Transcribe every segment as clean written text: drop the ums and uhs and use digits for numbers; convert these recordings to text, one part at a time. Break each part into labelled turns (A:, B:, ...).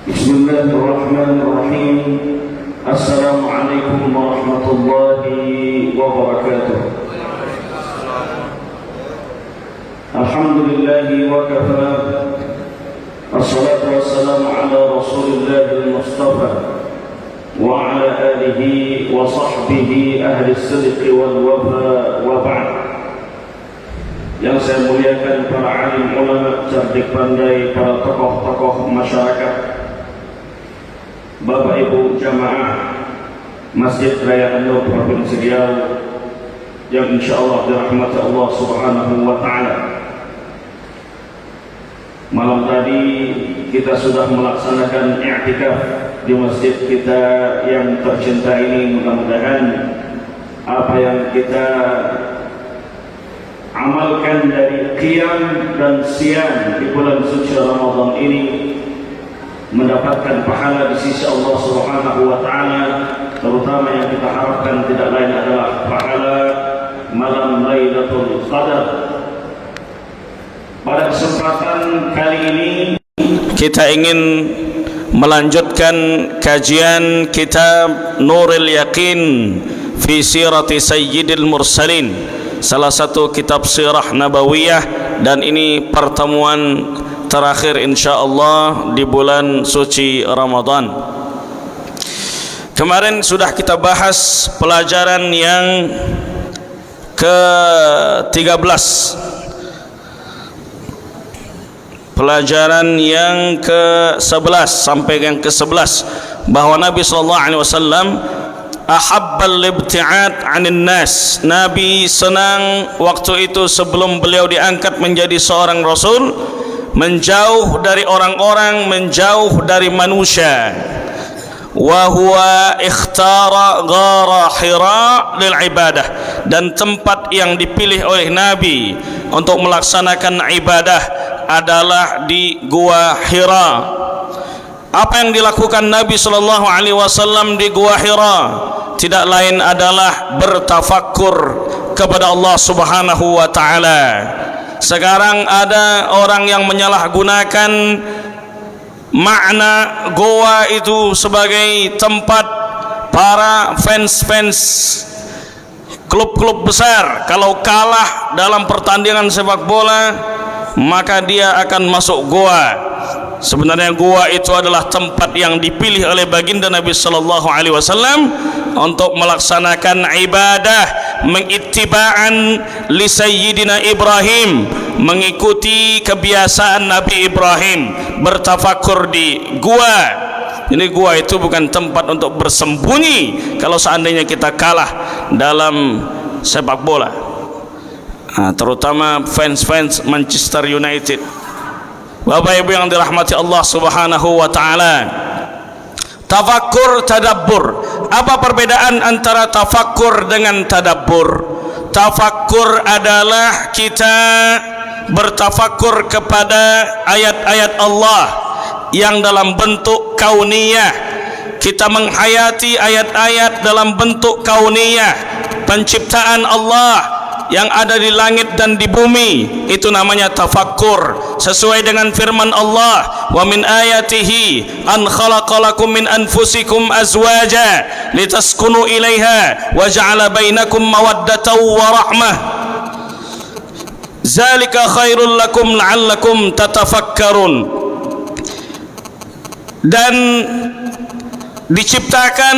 A: Bismillahirrahmanirrahim. Assalamualaikum warahmatullahi wabarakatuh. Alhamdulillahi wa kafa. Assalatu wassalamu ala Rasulillahil Mustafa wa ala alihi wa sahbihi ahli sidqi wal wafa wa ba'd. Yang saya muliakan para alim ulama, cerdik pandai, para tokoh-tokoh masyarakat, Bapak Ibu jamaah Masjid Raya An-Nur Provinsi Riau yang insyaallah dirahmati Allah Subhanahu wa taala. Malam tadi kita sudah melaksanakan i'tikaf di masjid kita yang tercinta ini. Mudah-mudahan apa yang kita amalkan dari qiyam dan siyam di bulan suci Ramadan ini mendapatkan pahala di sisi Allah Subhanahu wa taala, terutama yang kita harapkan tidak lain adalah pahala malam Lailatul Qadar. Pada kesempatan kali ini kita ingin melanjutkan kajian kitab Nurul Yaqin fi Sirati Sayyidil Mursalin, salah satu kitab sirah nabawiyah, dan ini pertemuan terakhir insyaallah di bulan suci Ramadan. Kemarin sudah kita bahas pelajaran yang ke-13, pelajaran yang ke-11 sampai yang ke-11, bahwa Nabi SAW ahabbal ibti'ad 'anil nas. Nabi senang waktu itu sebelum beliau diangkat menjadi seorang rasul, menjauh dari orang-orang, menjauh dari manusia. Wa huwa ikhtara ghara Hira lil ibadah, dan tempat yang dipilih oleh Nabi untuk melaksanakan ibadah adalah di Gua Hira. Apa yang dilakukan Nabi sallallahu alaihi wasallam di Gua Hira tidak lain adalah bertafakkur kepada Allah Subhanahu wa taala. Sekarang ada orang yang menyalahgunakan makna goa itu sebagai tempat para fans klub-klub besar. Kalau kalah dalam pertandingan sepak bola, maka dia akan masuk goa. Sebenarnya goa itu adalah tempat yang dipilih oleh baginda Nabi sallallahu alaihi wasallam untuk melaksanakan ibadah, mengittiba'an li sayyidina Ibrahim, mengikuti kebiasaan Nabi Ibrahim, bertafakur di gua. Ini gua itu bukan tempat untuk bersembunyi kalau seandainya kita kalah dalam sepak bola. Terutama fans Manchester United. Bapak Ibu yang dirahmati Allah Subhanahu wa taala, tafakkur, tadabbur. Apa perbedaan antara tafakkur dengan tadabbur? Tafakkur adalah kita bertafakkur kepada ayat-ayat Allah yang dalam bentuk kauniyah. Kita menghayati ayat-ayat dalam bentuk kauniyah, penciptaan Allah yang ada di langit dan di bumi. Itu namanya tafakkur, sesuai dengan firman Allah, wa min ayatihi an khalaqalakum min anfusikum azwaja litaskunu ilaiha wa ja'ala bainakum mawaddatan wa rahmah zalika khairul lakum la'allakum tatafakkarun. Dan diciptakan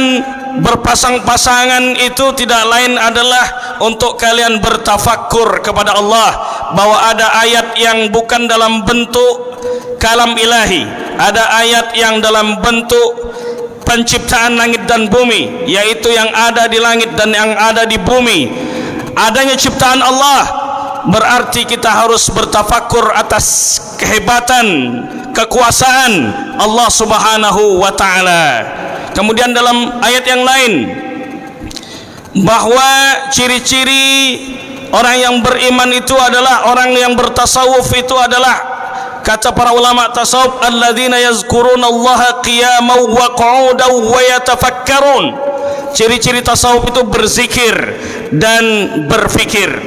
A: berpasang-pasangan itu tidak lain adalah untuk kalian bertafakkur kepada Allah, bahwa ada ayat yang bukan dalam bentuk kalam ilahi, ada ayat yang dalam bentuk penciptaan langit dan bumi, yaitu yang ada di langit dan yang ada di bumi. Adanya ciptaan Allah berarti kita harus bertafakkur atas kehebatan, kekuasaan Allah Subhanahu wa taala. Kemudian dalam ayat yang lain, bahwa ciri-ciri orang yang beriman itu adalah orang yang bertasawuf, itu adalah, kata para ulama tasawuf, alladzina yazkurunallaha qiyaman wa qu'udan wa yatafakkarun. Ciri-ciri tasawuf itu berzikir dan berfikir.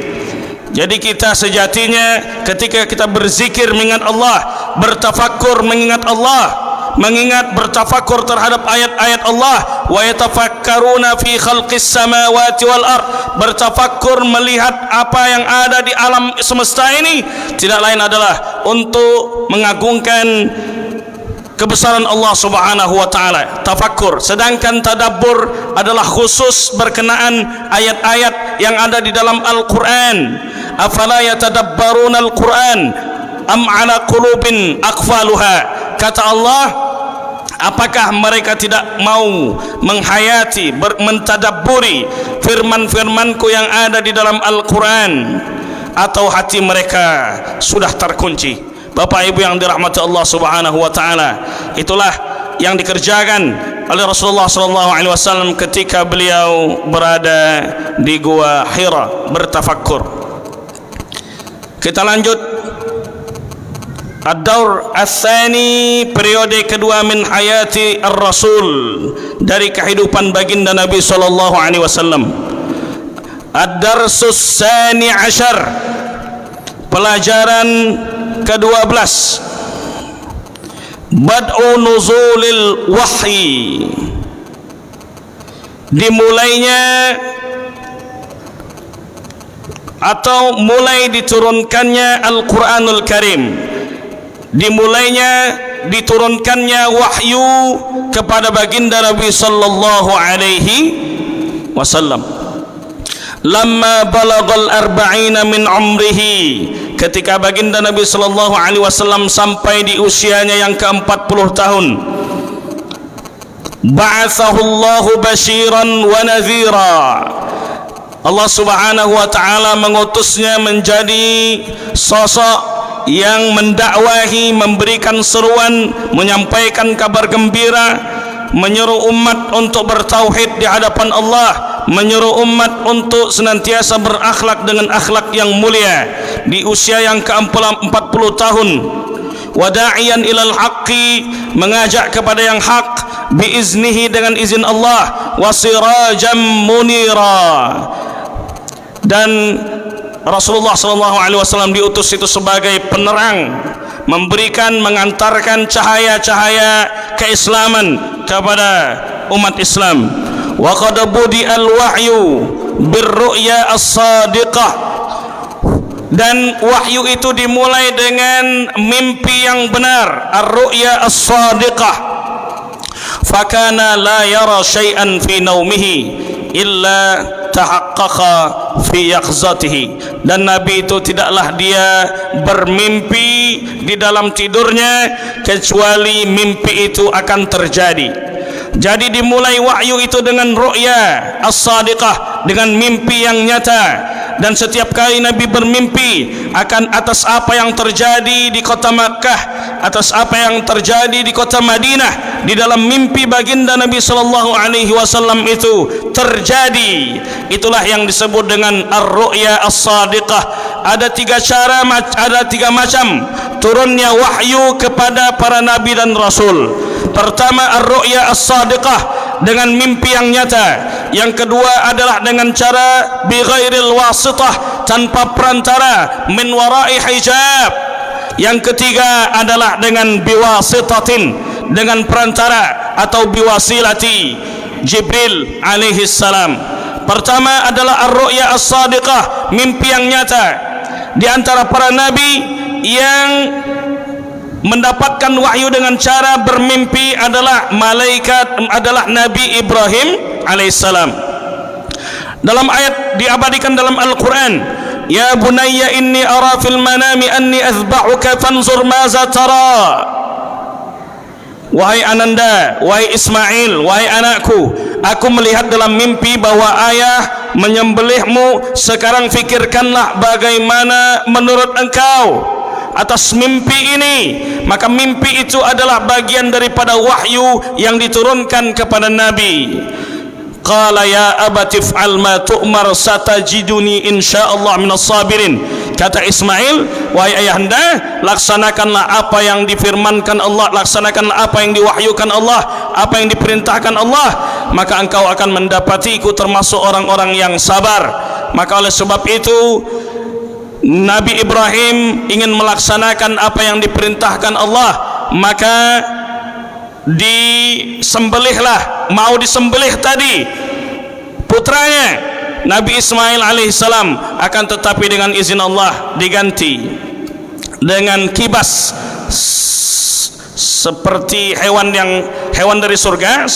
A: Jadi kita sejatinya ketika kita berzikir mengingat Allah, bertafakkur mengingat Allah, mengingat, bertafakur terhadap ayat-ayat Allah. Wa yatafakkaruna fi khalqis samawati wal ard, bertafakur melihat apa yang ada di alam semesta ini, tidak lain adalah untuk mengagungkan kebesaran Allah Subhanahu wa taala. Tafakkur. Sedangkan tadabbur adalah khusus berkenaan ayat-ayat yang ada di dalam Al-Qur'an. Afala yatadabbaruna al-Qur'an am ala qulubin aqfaluha. Kata Allah, apakah mereka tidak mau menghayati, mentadabburi firman-firmanku yang ada di dalam Al-Quran, atau hati mereka sudah terkunci? Bapak Ibu yang dirahmati Allah Subhanahu wa taala, itulah yang dikerjakan oleh Rasulullah SAW ketika beliau berada di Gua Hira bertafakkur. Kita lanjut. Ad-daur ats-tsani, periode kedua min hayati ar-rasul, dari kehidupan baginda Nabi sallallahu alaihi wasallam. Ad-darsus tsani asyar, pelajaran ke-12, bad'u nuzulil wahyi, dimulainya atau mulai diturunkannya Al-Quranul Karim, dimulainya diturunkannya wahyu kepada baginda Nabi sallallahu alaihi wasallam. Lamma balagal arba'ina min umrihi, ketika baginda Nabi sallallahu alaihi wasallam sampai di usianya yang ke-40 tahun, ba'athahu Allahu basyiran wa nadhira, Allah Subhanahu wa taala mengutusnya menjadi sosok yang mendakwahi, memberikan seruan, menyampaikan kabar gembira, menyeru umat untuk bertauhid di hadapan Allah, menyeru umat untuk senantiasa berakhlak dengan akhlak yang mulia di usia yang ke-40 tahun. Wada'iyan ilal haqqi, mengajak kepada yang hak, biiznihi, dengan izin Allah, wasirajam munira, dan Rasulullah SAW diutus itu sebagai penerang, memberikan, mengantarkan cahaya-cahaya keislaman kepada umat Islam. Wa qad budi'al wahyu birru'ya as-sadiqah, dan wahyu itu dimulai dengan mimpi yang benar, ar-ru'ya as-sadiqah. Fakana la yara syai'an fi naumihi illa tahaqqaqa fi yaqzatihi, dan Nabi itu tidaklah dia bermimpi di dalam tidurnya kecuali mimpi itu akan terjadi. Jadi dimulai wahyu itu dengan ru'ya as-sadiqah, dengan mimpi yang nyata. Dan setiap kali Nabi bermimpi akan atas apa yang terjadi di kota Makkah, atas apa yang terjadi di kota Madinah, di dalam mimpi baginda Nabi sallallahu alaihi wasallam itu terjadi. Itulah yang disebut dengan ar-ru'ya as-sadiqah. Ada tiga cara, ada tiga macam turunnya wahyu kepada para nabi dan rasul. Pertama, ar-ru'ya as-sadiqah, dengan mimpi yang nyata. Yang kedua adalah dengan cara bi ghairil wasitah, tanpa perantara, min wara'i hijab. Yang ketiga adalah dengan biwasitatin, dengan perantara atau biwasilati Jibril alaihi salam. Pertama adalah ar-ru'ya as-sadiqah, mimpi yang nyata. Di antara para nabi yang mendapatkan wahyu dengan cara bermimpi adalah Nabi Ibrahim alaihissalam. Dalam ayat diabadikan dalam Al-Quran, ya bunayya inni ara fil manami anni azba'uka fanzur maza tara. Wahai ananda, wahai Ismail, wahai anakku, aku melihat dalam mimpi bahwa ayah menyembelihmu. Sekarang fikirkanlah bagaimana menurut engkau atas mimpi ini. Maka mimpi itu adalah bagian daripada wahyu yang diturunkan kepada Nabi. Qala ya abati fa'al ma tu'mar satajiduni insyaallah minas sabirin. Kata Ismail, wahai ayahanda, laksanakanlah apa yang difirmankan Allah, laksanakanlah apa yang diwahyukan Allah, apa yang diperintahkan Allah, maka engkau akan mendapatiku termasuk orang-orang yang sabar. Maka oleh sebab itu Nabi Ibrahim ingin melaksanakan apa yang diperintahkan Allah, maka disembelihlah, mau disembelih tadi putranya Nabi Ismail alaihissalam, akan tetapi dengan izin Allah diganti dengan kibas seperti hewan dari surga,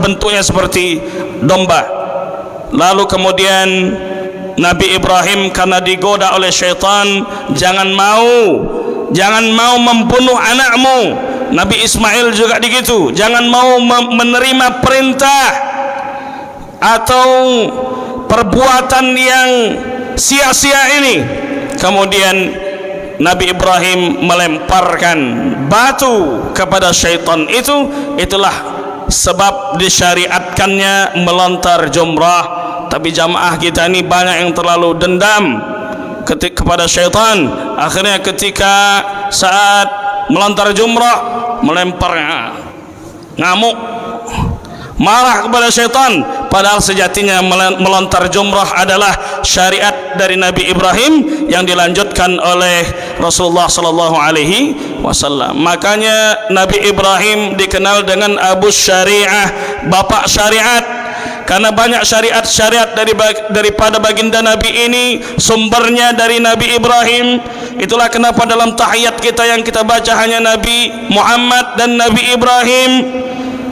A: bentuknya seperti domba. Lalu kemudian Nabi Ibrahim karena digoda oleh syaitan, jangan mau membunuh anakmu. Nabi Ismail juga begitu, jangan mau menerima perintah atau perbuatan yang sia-sia ini. Kemudian Nabi Ibrahim melemparkan batu kepada syaitan itulah sebab disyariatkannya melontar jumrah. Tapi jamaah kita ini banyak yang terlalu dendam kepada syaitan. Akhirnya ketika saat melontar jumrah, melemparnya, ngamuk, marah kepada syaitan. Padahal sejatinya melontar jumrah adalah syariat dari Nabi Ibrahim yang dilanjutkan oleh Rasulullah sallallahu alaihi wasallam. Makanya Nabi Ibrahim dikenal dengan Abu Syariah, bapak syariat, karena banyak syariat-syariat daripada baginda Nabi ini sumbernya dari Nabi Ibrahim. Itulah kenapa dalam tahiyat kita yang kita baca hanya Nabi Muhammad dan Nabi Ibrahim,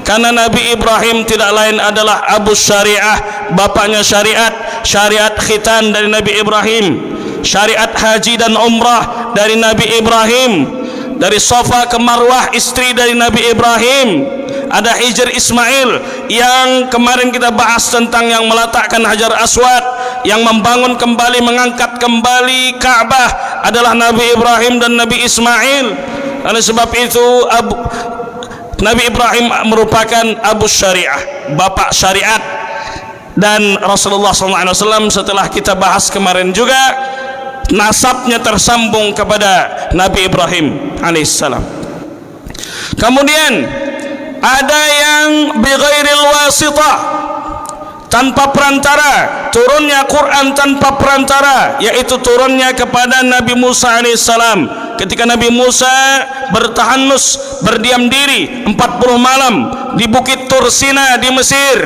A: karena Nabi Ibrahim tidak lain adalah Abu Syariah, bapaknya syariat khitan dari Nabi Ibrahim, syariat haji dan umrah dari Nabi Ibrahim, dari Safa ke Marwah istri dari Nabi Ibrahim. Ada Hijr Ismail yang kemarin kita bahas tentang yang meletakkan Hajar Aswad, yang membangun kembali, mengangkat kembali Ka'bah adalah Nabi Ibrahim dan Nabi Ismail. Oleh sebab itu Nabi Ibrahim merupakan Abu Syariah, bapak syariat. Dan Rasulullah SAW setelah kita bahas kemarin juga, nasabnya tersambung kepada Nabi Ibrahim alaihissalam. Kemudian ada yang bighairil wasitah, tanpa perantara, turunnya Quran tanpa perantara, yaitu turunnya kepada Nabi Musa alaihissalam. Ketika Nabi Musa bertahannus, berdiam diri 40 malam di Bukit Tursina di Mesir.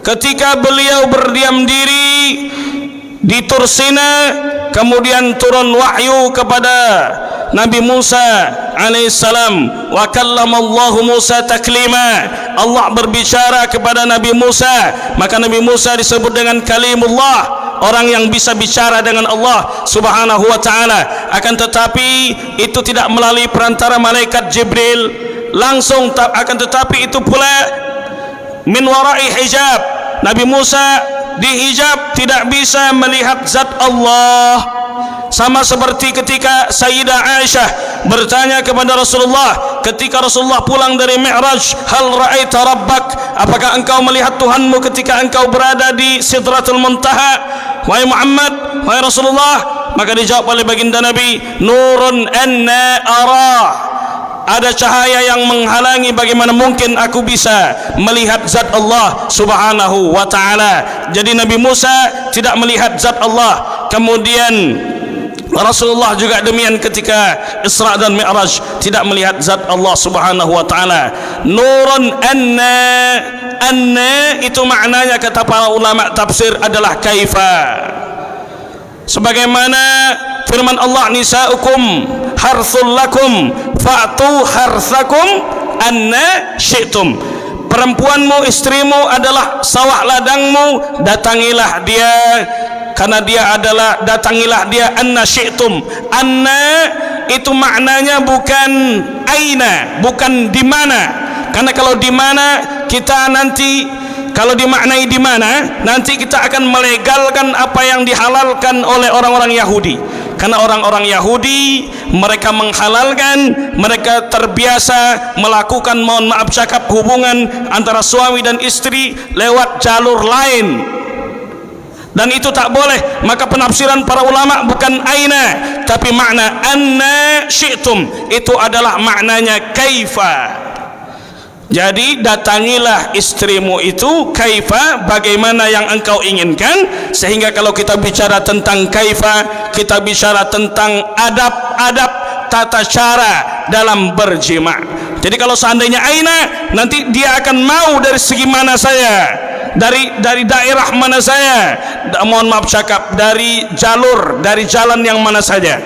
A: Ketika beliau berdiam diri di Tursina, kemudian turun wahyu kepada Nabi Musa alaihissalam. Wa kallamallahu Musa taklima, Allah berbicara kepada Nabi Musa, maka Nabi Musa disebut dengan kalimullah, orang yang bisa bicara dengan Allah subhanahu wa ta'ala. Akan tetapi itu tidak melalui perantara malaikat Jibril langsung, akan tetapi itu pula min warai hijab. Nabi Musa dihijab, tidak bisa melihat zat Allah. Sama seperti ketika Sayyidah Aisyah bertanya kepada Rasulullah ketika Rasulullah pulang dari Mi'raj, hal ra'aita rabbak, apakah engkau melihat Tuhanmu ketika engkau berada di Sidratul Muntaha wahai Muhammad, wahai Rasulullah? Maka dijawab oleh baginda Nabi, nurun anna ara, ada cahaya yang menghalangi, bagaimana mungkin aku bisa melihat zat Allah subhanahu wa ta'ala. Jadi Nabi Musa tidak melihat zat Allah. Kemudian Rasulullah juga demikian ketika Isra dan Mi'raj, tidak melihat zat Allah subhanahu wa ta'ala. Nurun anna itu maknanya kata para ulama tafsir adalah kaifa, sebagaimana firman Allah, nisa'ukum harthul lakum fa'tu harthakum anna syi'tum, perempuanmu, istrimu adalah sawah ladangmu, datangilah dia karena dia adalah, datangilah dia anna syi'tum. Anna itu maknanya bukan aina, bukan di mana, karena kalau di mana kita nanti, kalau dimaknai di mana, nanti kita akan melegalkan apa yang dihalalkan oleh orang-orang Yahudi. Karena orang-orang Yahudi mereka menghalalkan, mereka terbiasa melakukan, mohon maaf cakap, hubungan antara suami dan istri lewat jalur lain, dan itu tak boleh. Maka penafsiran para ulama bukan aina, tapi makna anna syi'tum, itu adalah maknanya kaifa. Jadi datangilah istrimu itu kaifa, bagaimana yang engkau inginkan. Sehingga kalau kita bicara tentang kaifa, kita bicara tentang adab-adab tata cara dalam berjima'. Jadi kalau seandainya aina, nanti dia akan mau dari segi mana saya, dari daerah mana saya, mohon maaf cakap, dari jalur, dari jalan yang mana saja.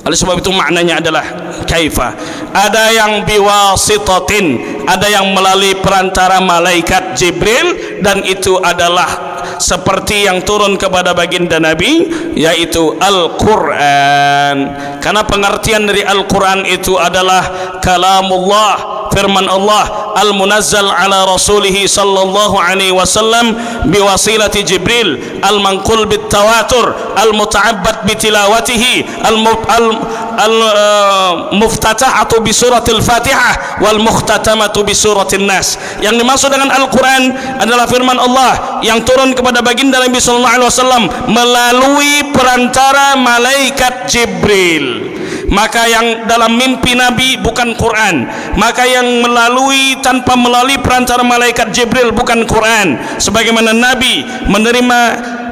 A: Oleh sebab itu maknanya adalah kaifa. Ada yang biwasitatin, ada yang melalui perantara malaikat Jibril, dan itu adalah seperti yang turun kepada baginda Nabi, yaitu Al-Quran. Karena pengertian dari Al-Quran itu adalah kalamullah, firman Allah, al-munazzal ala rasulihi sallallahu alaihi wasallam biwasilati Jibril, al-manqul bitawatur, al-muta'abbad bitilawatihi, al-muftatahatu bi suratil Fatihah, wal mukhtatamatu bi suratin Nas. Yang dimaksud dengan Al-Quran adalah firman Allah yang turun kepada baginda Nabi sallallahu alaihi wasallam melalui perantara malaikat Jibril. Maka yang dalam mimpi Nabi bukan Quran, maka yang tanpa melalui perantara malaikat Jibril bukan Quran. Sebagaimana Nabi menerima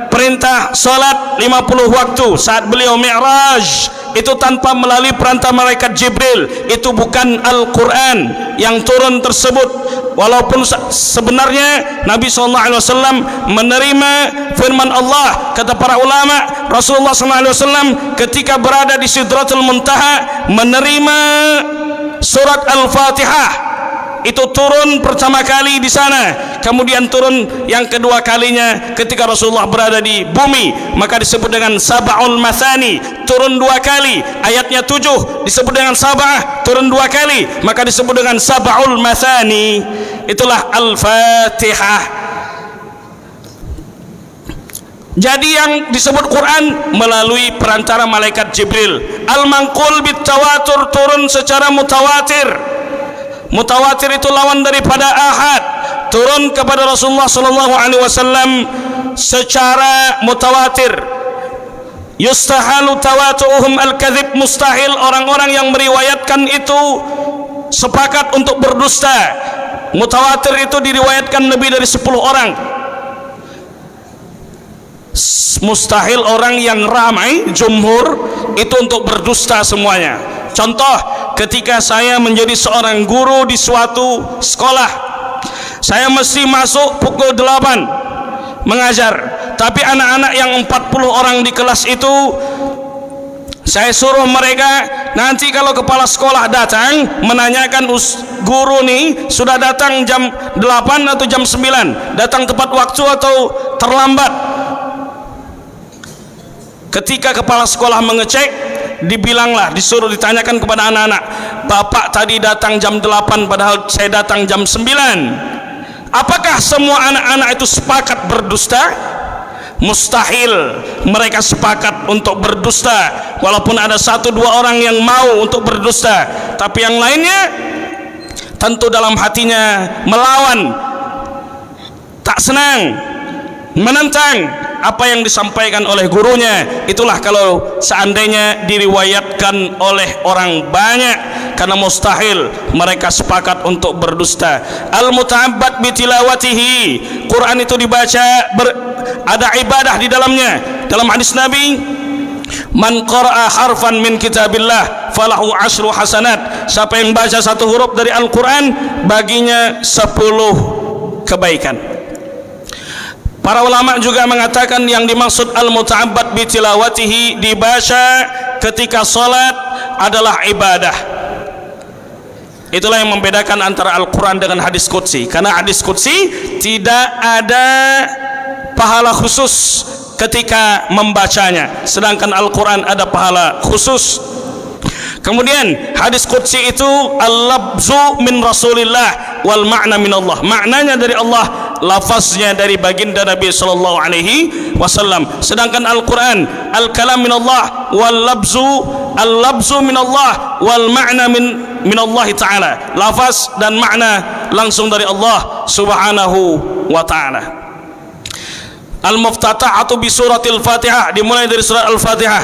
A: perintah salat 50 waktu saat beliau Mi'raj, itu tanpa melalui perantara malaikat Jibril, itu bukan Al-Quran yang turun tersebut. Walaupun sebenarnya Nabi SAW menerima firman Allah, kata para ulama, Rasulullah SAW ketika berada di Sidratul Muntaha menerima surat Al-Fatihah, itu turun pertama kali di sana, kemudian turun yang kedua kalinya ketika Rasulullah berada di bumi, maka disebut dengan Sab'ul Mathani, turun 2 kali. Ayatnya 7 disebut dengan Sab'ah, turun 2 kali, maka disebut dengan Sab'ul Mathani. Itulah Al-Fatihah. Jadi yang disebut Quran melalui perantara malaikat Jibril. Al-manqul bitawatur, turun secara mutawatir. Mutawatir itu lawan daripada ahad, turun kepada Rasulullah sallallahu alaihi wasallam secara mutawatir. Yustahalu tawatu'uhum al-kadhib, mustahil orang-orang yang meriwayatkan itu sepakat untuk berdusta. Mutawatir itu diriwayatkan lebih dari 10 orang. Mustahil orang yang ramai jumhur itu untuk berdusta semuanya. Contoh, ketika saya menjadi seorang guru di suatu sekolah, saya mesti masuk pukul 8 mengajar, tapi anak-anak yang 40 orang di kelas itu saya suruh mereka, nanti kalau kepala sekolah datang menanyakan guru nih sudah datang jam 8 atau jam 9, datang tepat waktu atau terlambat. Ketika kepala sekolah mengecek, dibilanglah, disuruh ditanyakan kepada anak-anak, bapak tadi datang jam 8 padahal saya datang jam 9. Apakah semua anak-anak itu sepakat berdusta? Mustahil mereka sepakat untuk berdusta, walaupun ada 1-2 orang yang mau untuk berdusta, tapi yang lainnya tentu dalam hatinya melawan, tak senang, menentang apa yang disampaikan oleh gurunya. Itulah kalau seandainya diriwayatkan oleh orang banyak, karena mustahil mereka sepakat untuk berdusta. Al-muta'abbad bitilawatihi, Quran itu dibaca, ada ibadah di dalamnya. Dalam hadis Nabi, man qara'a harfan min kitabillah falahu 10 hasanat, siapa yang baca 1 huruf dari Al-Quran baginya 10 kebaikan. Para ulama juga mengatakan yang dimaksud al-muta'abbad bitilawatihi, dibaca ketika salat, adalah ibadah. Itulah yang membedakan antara Al-Quran dengan hadis qudsi. Karena hadis qudsi tidak ada pahala khusus ketika membacanya, sedangkan Al-Quran ada pahala khusus. Kemudian hadis qudsi itu al-labzu min Rasulillah wal ma'na min Allah, maknanya dari Allah, lafaznya dari baginda Nabi sallallahu alaihi wasallam. Sedangkan Al-Quran al-kalam min Allah wal al-labzu min Allah wal ma'na min Allah taala, lafaz dan makna langsung dari Allah subhanahu wa taala. Al-muftatahatu bi suratil Fatihah, dimulai dari surat Al-Fatihah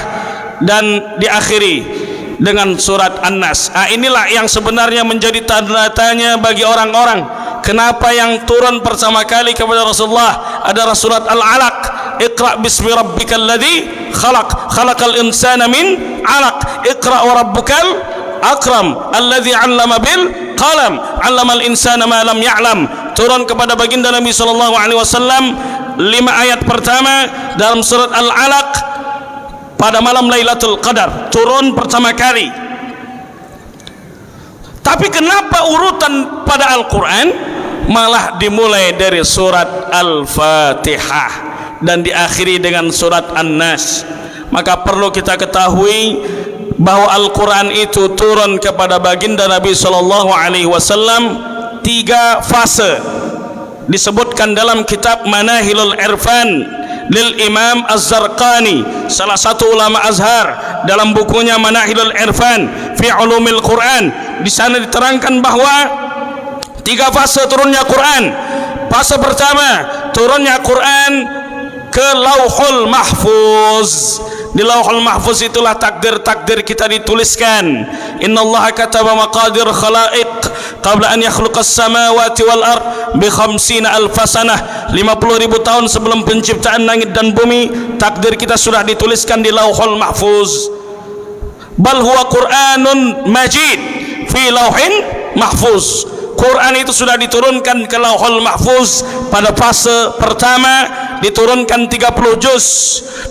A: dan diakhiri dengan surat An-Nas. Inilah yang sebenarnya menjadi tanda tanya bagi orang-orang, kenapa yang turun pertama kali kepada Rasulullah adalah surat Al-Alaq, Iqra bismi rabbikal ladzi khalaq, khalaqal insana min 'alaq, Iqra wa rabbukal akram alladzi 'allama bil qalam 'allamal insana ma lam ya'lam. Turun kepada baginda Nabi sallallahu alaihi wasallam 5 ayat pertama dalam surat Al-Alaq pada malam Lailatul Qadar, turun pertama kali. Tapi kenapa urutan pada Al-Quran malah dimulai dari surat Al-Fatihah dan diakhiri dengan surat An-Nas? Maka perlu kita ketahui bahwa Al-Quran itu turun kepada baginda Nabi sallallahu alaihi wasallam 3 fase. Disebutkan dalam kitab Manahilul Irfan lil Imam Az-Zarqani, salah satu ulama Azhar, dalam bukunya Manahilul Irfan fi Ulumil Quran. Di sana diterangkan bahwa 3 fase turunnya Quran. Fase pertama, turunnya Quran ke Lauhul Mahfuz. Di Lauhul Mahfuz itulah takdir-takdir kita dituliskan. Innallaha kataba maqadir khalaiq qabla an yakhluqas samawati wal ard bi 50 alf sanah. 50.000 tahun sebelum penciptaan langit dan bumi, takdir kita sudah dituliskan di Lauhul Mahfuz. Bal huwa Qur'anun Majid fi Lauhin Mahfuz. Quran itu sudah diturunkan ke Lauhul Mahfuz pada fase pertama, diturunkan 30 juz,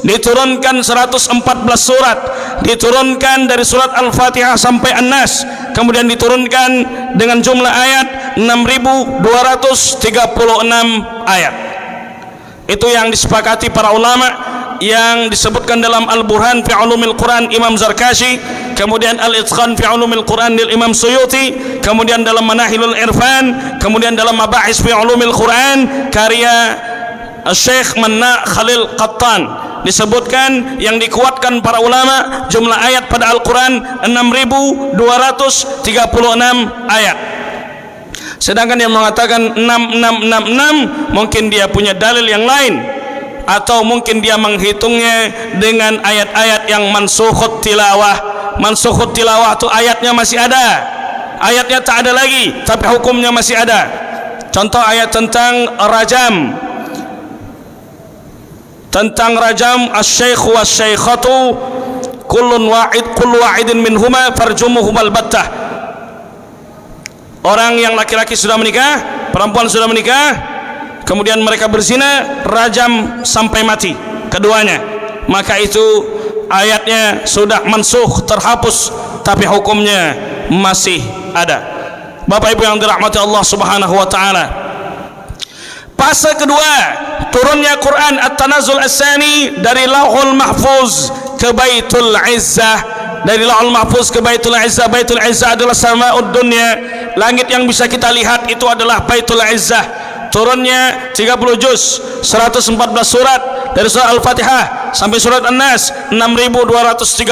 A: diturunkan 114 surat, diturunkan dari surat Al-Fatihah sampai An-Nas, kemudian diturunkan dengan jumlah ayat 6.236 ayat. Itu yang disepakati para ulama, yang disebutkan dalam Al-Burhan fi Ulumil Quran Imam Zarkashi, kemudian Al-Itqan fi Ulumil Quran del Imam Suyuti, kemudian dalam Manahilul Irfan, kemudian dalam Mabahis fi Ulumil Quran karya Syekh Manna Khalil Qattan. Disebutkan yang dikuatkan para ulama, jumlah ayat pada Al-Quran 6.236 ayat. Sedangkan yang mengatakan 6666 mungkin dia punya dalil yang lain, atau mungkin dia menghitungnya dengan ayat-ayat yang mansukhut tilawah. Mansukhut tilawah itu ayatnya masih ada, ayatnya tak ada lagi, tapi hukumnya masih ada. Contoh ayat tentang rajam, asy-syaikh wasy-syaikhatu kullu wahidin minhuma farjumuhumal battah. Orang yang laki-laki sudah menikah, perempuan sudah menikah, kemudian mereka berzina, rajam sampai mati keduanya, maka itu ayatnya sudah mansukh, terhapus, tapi hukumnya masih ada. Bapak Ibu yang dirahmati Allah Subhanahu wa taala. Fase kedua, turunnya Quran At-Tanazzul As-Sani dari Lauhul Mahfuz ke Baitul Izzah. Dari Lauhul Mahfuz ke Baitul Izzah. Baitul Izzah adalah samaud dunya, langit yang bisa kita lihat itu adalah Baitul Izzah. Turunnya 30 juz, 114 surat dari surah Al-Fatihah sampai surat An-Nas, 6.236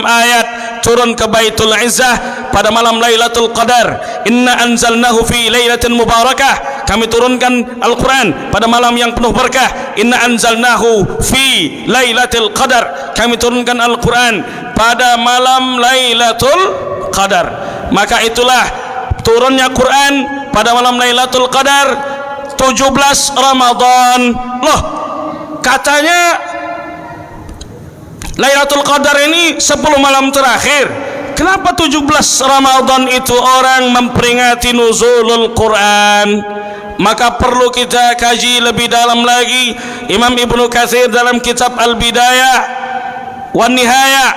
A: ayat, turun ke Baitul Izzah pada malam Lailatul Qadar. Inna anzalnahu fi lailatin mubarakah. Kami turunkan Al-Quran pada malam yang penuh berkah. Inna anzalnahu fi lailatul qadar. Kami turunkan Al-Quran pada malam Lailatul Qadar. Maka itulah turunnya Quran pada malam Lailatul Qadar 17 Ramadan. Loh, katanya Lailatul Qadar ini 10 malam terakhir. Kenapa 17 Ramadan itu orang memperingati nuzulul Quran? Maka perlu kita kaji lebih dalam lagi. Imam Ibnu Katsir dalam kitab Al-Bidayah wan Nihayah,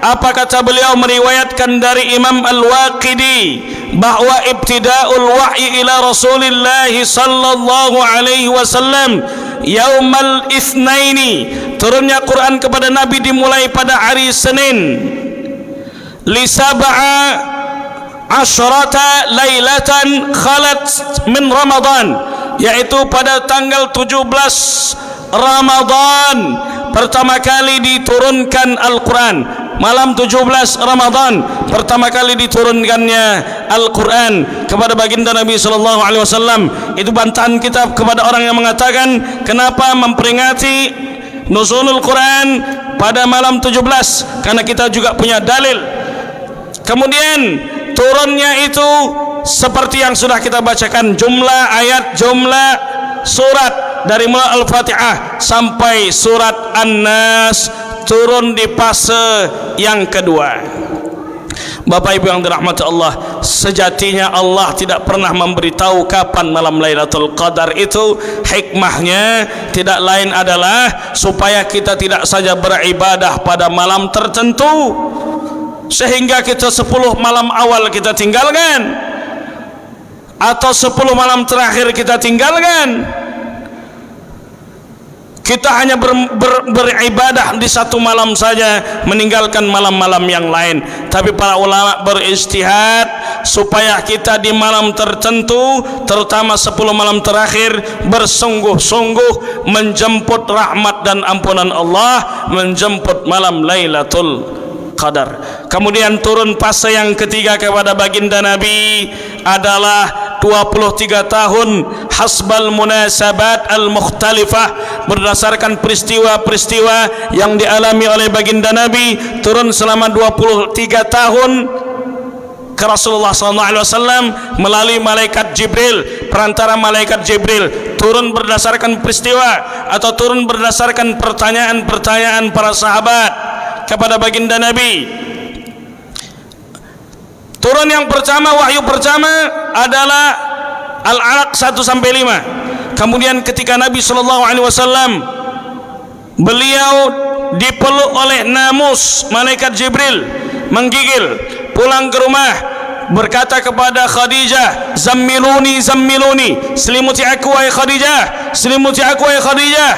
A: apa kata beliau meriwayatkan dari Imam Al-Waqidi bahwa ibtida'ul wahyi ila Rasulillah sallallahu alaihi wasallam yaumal itsnaini, turunnya Quran kepada Nabi dimulai pada hari Senin, li sab'a asyrata lailatan khalat min Ramadan, yaitu pada tanggal 17 Ramadan pertama kali diturunkan Al-Quran. Malam 17 Ramadan pertama kali diturunkannya Al-Quran kepada baginda Nabi SAW. Itu bantahan kita kepada orang yang mengatakan kenapa memperingati nuzulul Quran pada malam 17, karena kita juga punya dalil. Kemudian turunnya itu seperti yang sudah kita bacakan, jumlah ayat, jumlah surat dari mulai Al-Fatihah sampai surat An-Nas, turun di fase yang kedua. Bapak Ibu yang dirahmati Allah, sejatinya Allah tidak pernah memberitahu kapan malam Lailatul Qadar itu. Hikmahnya tidak lain adalah supaya kita tidak saja beribadah pada malam tertentu sehingga kita 10 malam awal kita tinggalkan atau 10 malam terakhir kita tinggalkan. Kita hanya beribadah di satu malam saja, meninggalkan malam-malam yang lain. Tapi para ulama beristihad supaya kita di malam tertentu, terutama 10 malam terakhir, bersungguh-sungguh menjemput rahmat dan ampunan Allah, menjemput malam Lailatul Qadar. Kemudian turun fase yang ketiga kepada baginda Nabi adalah 23 tahun hasbal munasabat al-mukhtalifah, berdasarkan peristiwa-peristiwa yang dialami oleh baginda Nabi, turun selama 23 tahun ke Rasulullah SAW melalui malaikat Jibril, perantara malaikat Jibril, turun berdasarkan peristiwa atau turun berdasarkan pertanyaan-pertanyaan para sahabat kepada baginda Nabi. Turun yang pertama, wahyu pertama adalah Al-Alaq 1-5. Kemudian ketika Nabi SAW beliau dipeluk oleh namus malaikat Jibril, menggigil, pulang ke rumah, berkata kepada Khadijah, zammiluni zammiluni, selimuti aku wahai Khadijah, selimuti aku wahai Khadijah.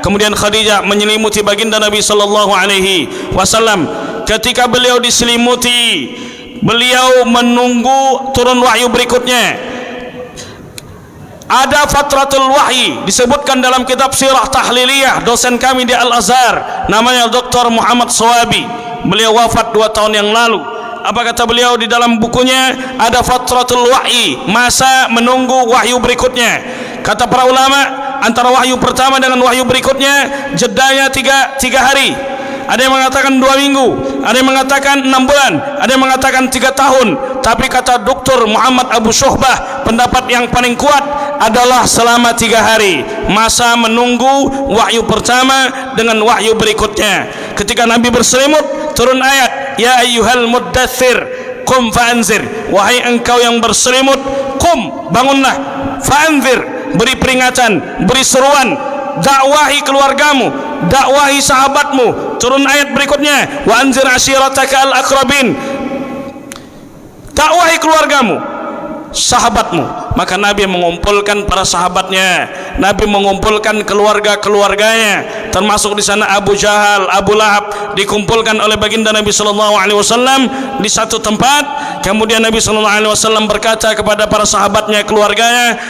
A: Kemudian Khadijah menyelimuti baginda Nabi SAW. Ketika beliau diselimuti, beliau menunggu turun wahyu berikutnya. Ada fatratul wahyi, disebutkan dalam kitab Sirah Tahliliyah dosen kami di Al-Azhar, namanya Dr. Muhammad Sawabi. Beliau wafat 2 tahun yang lalu. Apa kata beliau di dalam bukunya? Ada fatratul wahyi, masa menunggu wahyu berikutnya. Kata para ulama, antara wahyu pertama dengan wahyu berikutnya jedanya 3 hari. Ada yang mengatakan 2 minggu, ada yang mengatakan 6 bulan, ada yang mengatakan 3 tahun. Tapi kata Dr. Muhammad Abu Syuhbah, pendapat yang paling kuat adalah selama 3 hari, masa menunggu wahyu pertama dengan wahyu berikutnya. Ketika Nabi berselimut, turun ayat, ya ayyuhal muddathir qum fa'anzir, wahai engkau yang berselimut, qum, bangunlah, fa'anzir, beri peringatan, beri seruan, dakwahi keluargamu, dakwahi sahabatmu. Turun ayat berikutnya, wa anzir ashirataka al-aqrabin, dakwahi keluargamu, sahabatmu. Maka Nabi mengumpulkan para sahabatnya, Nabi mengumpulkan keluarga-keluarganya, termasuk di sana Abu Jahal, Abu Lahab, dikumpulkan oleh baginda Nabi SAW di satu tempat. Kemudian Nabi SAW berkata kepada para sahabatnya, keluarganya,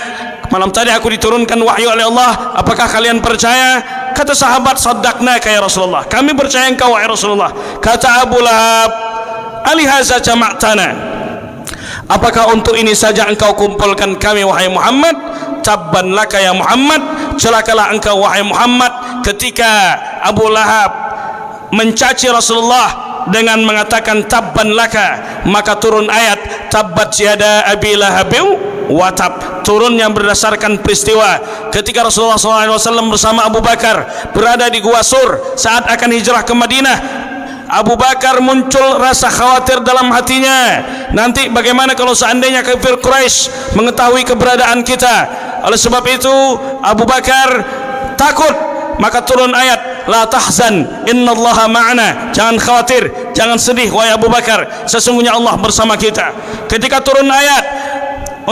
A: malam tadi aku diturunkan wahyu oleh Allah, apakah kalian percaya? Kata sahabat, saddaqnaka ya Rasulullah, kami percaya engkau wahai Rasulullah. Kata Abu Lahab, alihaza jama'tana, apakah untuk ini saja engkau kumpulkan kami wahai Muhammad? Tabban laka ya Muhammad, celakalah engkau wahai Muhammad. Ketika Abu Lahab mencaci Rasulullah dengan mengatakan tabban laka, maka turun ayat tabbat yada abi lahabin watab, turunnya berdasarkan peristiwa ketika Rasulullah SAW bersama Abu Bakar berada di Gua Sur saat akan hijrah ke Madinah. Abu Bakar muncul rasa khawatir dalam hatinya, nanti bagaimana kalau seandainya kafir Quraisy mengetahui keberadaan kita. Oleh sebab itu Abu Bakar takut, maka turun ayat, la tahzan innallaha ma'ana, jangan khawatir, jangan sedih wahai Abu Bakar, sesungguhnya Allah bersama kita. Ketika turun ayat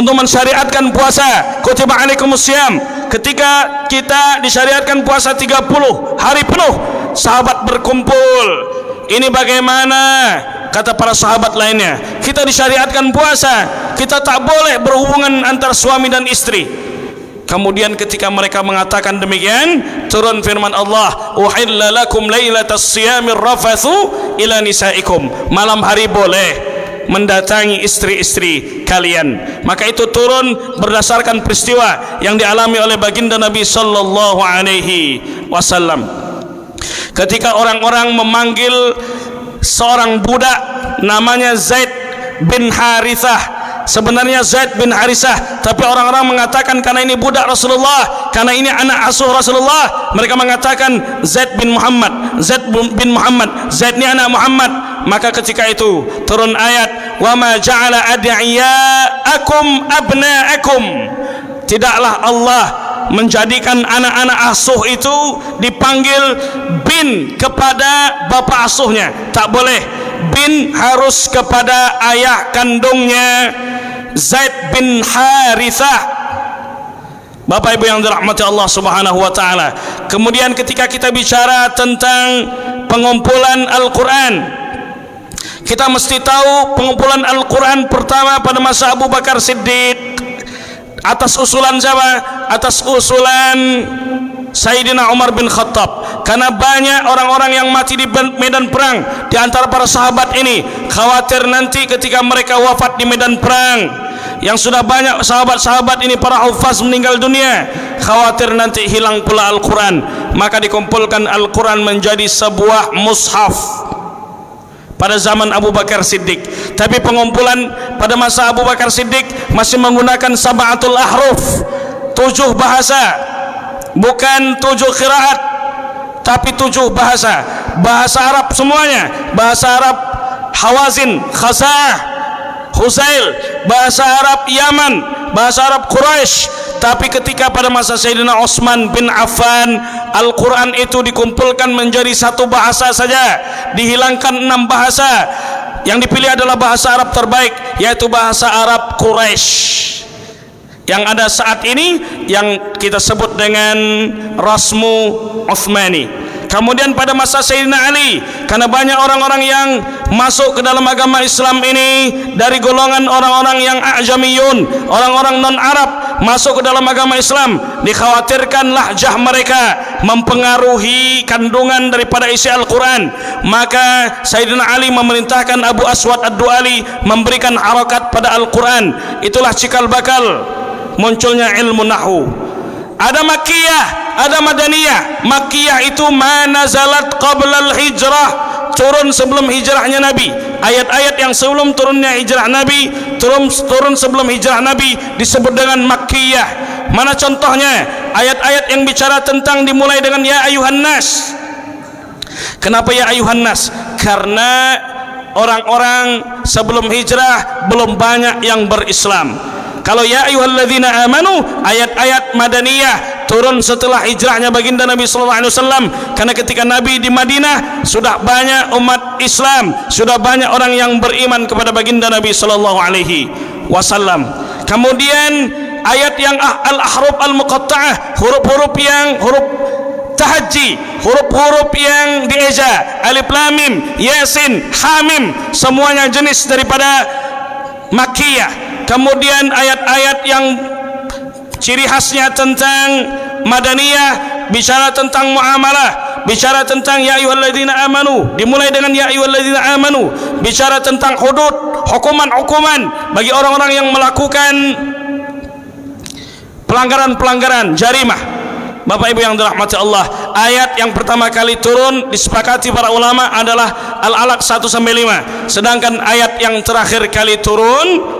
A: untuk mensyariatkan puasa, kutiba alaikumusiyam, ketika kita disyariatkan puasa 30 hari penuh, sahabat berkumpul. Ini bagaimana? Kata para sahabat lainnya, kita disyariatkan puasa, kita tak boleh berhubungan antara suami dan istri. Kemudian ketika mereka mengatakan demikian, turun firman Allah, uhilla lakum lailatas siyamir rafathu ila nisaikum, malam hari boleh mendatangi istri-istri kalian. Maka itu turun berdasarkan peristiwa yang dialami oleh baginda Nabi sallallahu alaihi wasallam. Ketika orang-orang memanggil seorang budak namanya Zaid bin Harithah, sebenarnya Zaid bin Harithah, tapi orang-orang mengatakan karena ini budak Rasulullah, karena ini anak asuh Rasulullah, mereka mengatakan Zaid bin Muhammad, Zaid bin Muhammad, Zaid ini anak Muhammad. maka ketika itu turun ayat wa ma ja'ala ad'iyaakum abna'akum, tidaklah Allah menjadikan anak-anak asuh itu dipanggil bin kepada bapak asuhnya. Tak boleh, bin harus kepada ayah kandungnya Zaid bin Harithah. Bapak Ibu yang dirahmati Allah Subhanahu wa taala. Kemudian ketika kita bicara tentang pengumpulan Al-Quran, kita mesti tahu pengumpulan Al-Quran pertama pada masa Abu Bakar Siddiq. Atas usulan siapa? Atas usulan Sayyidina Umar bin Khattab. Karena banyak orang-orang yang mati di medan perang di antara para sahabat ini, khawatir nanti ketika mereka wafat di medan perang, yang sudah banyak sahabat-sahabat ini para hufaz meninggal dunia, khawatir nanti hilang pula Al-Quran. Maka dikumpulkan Al-Quran menjadi sebuah mushaf pada zaman Abu Bakar Siddiq. Tapi pengumpulan pada masa Abu Bakar Siddiq masih menggunakan sab'atul ahruf, 7 bahasa, bukan 7 qiraat, tapi 7 bahasa. Bahasa Arab semuanya, bahasa Arab Hawazin, Khazah, Huzail, bahasa Arab Yaman, bahasa Arab Quraisy. Tapi ketika pada masa Sayyidina Utsman bin Affan, Al-Quran itu dikumpulkan menjadi 1 bahasa saja, dihilangkan 6 bahasa. Yang dipilih adalah bahasa Arab terbaik, yaitu bahasa Arab Quraisy, yang ada saat ini yang kita sebut dengan Rasmu Utsmani. Kemudian pada masa Sayyidina Ali, karena banyak orang-orang yang masuk ke dalam agama Islam ini dari golongan orang-orang yang ajamiyun, orang-orang non-Arab masuk ke dalam agama Islam, dikhawatirkan lahjah mereka mempengaruhi kandungan daripada isi Al-Quran. Maka Sayyidina Ali memerintahkan Abu Aswad Ad-Du'ali memberikan harakat pada Al-Quran. Itulah cikal bakal munculnya ilmu nahwu. Ada Makkiyah, ada Madaniyah. Makkiyah itu ma nazalat qabla al-hijrah, turun sebelum hijrahnya Nabi. Ayat-ayat yang sebelum turunnya hijrah Nabi, turun sebelum hijrah Nabi disebut dengan Makkiyah. Mana contohnya? Ayat-ayat yang bicara tentang dimulai dengan ya ayuhan nas. Kenapa ya ayuhan nas? Karena orang-orang sebelum hijrah belum banyak yang berislam. Kalau ya ayyuhalladzina amanu, ayat-ayat Madaniyah turun setelah hijrahnya baginda Nabi sallallahu alaihi wasallam. Karena ketika Nabi di Madinah sudah banyak umat Islam, sudah banyak orang yang beriman kepada baginda Nabi sallallahu alaihi wasallam. Kemudian ayat yang al-ahruf al-muqatta'ah, huruf-huruf yang huruf tahajji, huruf-huruf yang dieja, alif lam mim, yasin, hamim, semuanya jenis daripada Makkiyah. Kemudian ayat-ayat yang ciri khasnya tentang Madaniyah bicara tentang muamalah, bicara tentang ya ayyuhalladzina amanu, dimulai dengan ya ayyuhalladzina amanu, bicara tentang hudud, hukuman-hukuman bagi orang-orang yang melakukan pelanggaran-pelanggaran jarimah. Bapak Ibu yang dirahmati Allah, ayat yang pertama kali turun disepakati para ulama adalah Al-Alaq 1 sampai 5. Sedangkan ayat yang terakhir kali turun,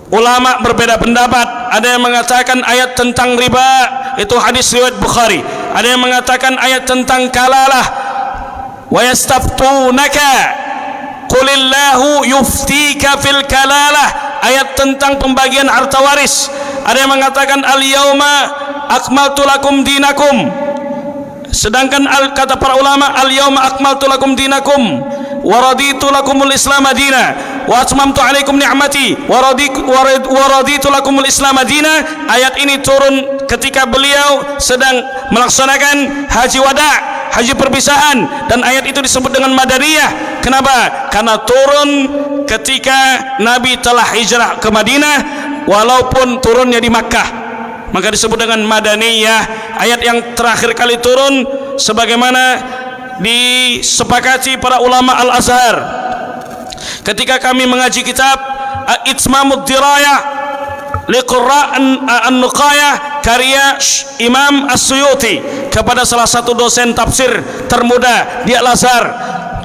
A: ulama berbeda pendapat. Ada yang mengatakan ayat tentang riba, itu hadis riwayat Bukhari. Ada yang mengatakan ayat tentang kalalah, wa yastaftunaka qulillahu yuftika fil kalalah, ayat tentang pembagian harta waris. Ada yang mengatakan al yauma akmaltu lakum dinakum. Sedangkan kata para ulama al yauma akmaltu lakum dinakum wa raditu lakumul islam madina wa atmamtu alaikum ni'mati wa raditu lakumul islam madina. Ayat ini turun ketika beliau sedang melaksanakan haji wada, haji perpisahan, dan ayat itu disebut dengan Madaniyah. Kenapa? Karena turun ketika Nabi telah hijrah ke Madinah walaupun turunnya di Makkah, maka disebut dengan Madaniyah. Ayat yang terakhir kali turun sebagaimana disepakati para ulama Al-Azhar ketika kami mengaji kitab Itmamud Dirayah liqra' an-nuqayah karya Imam As-Suyuti kepada salah satu dosen tafsir termuda di Al-Azhar,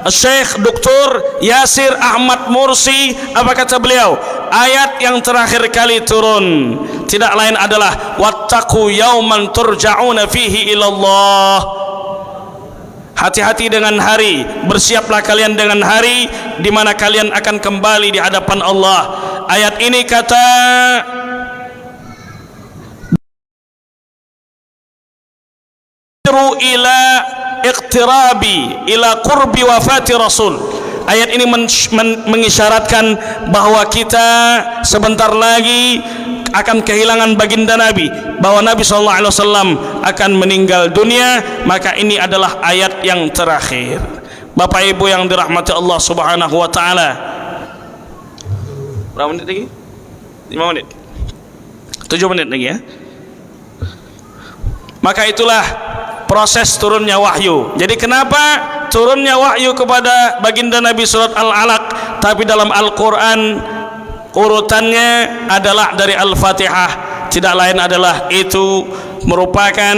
A: Syekh Dr. Yasir Ahmad Mursi. Apa kata beliau? Ayat yang terakhir kali turun tidak lain adalah wattaqu yauman turja'una fihi ilallah. Hati-hati dengan hari, bersiaplah kalian dengan hari di mana kalian akan kembali di hadapan Allah. Ayat ini kata ila iqtirabi ila qurbi wafati Rasul. Ayat ini mengisyaratkan bahwa kita sebentar lagi akan kehilangan baginda Nabi, bahwa Nabi SAW akan meninggal dunia. Maka ini adalah ayat yang terakhir. Bapak Ibu yang dirahmati Allah Subhanahu wa taala. Berapa menit lagi? 5 menit. 7 menit lagi ya. Maka itulah proses turunnya wahyu. Jadi kenapa turunnya wahyu kepada baginda Nabi surat Al-Alaq, tapi dalam Al-Quran urutannya adalah dari Al-Fatihah. Tidak lain adalah itu merupakan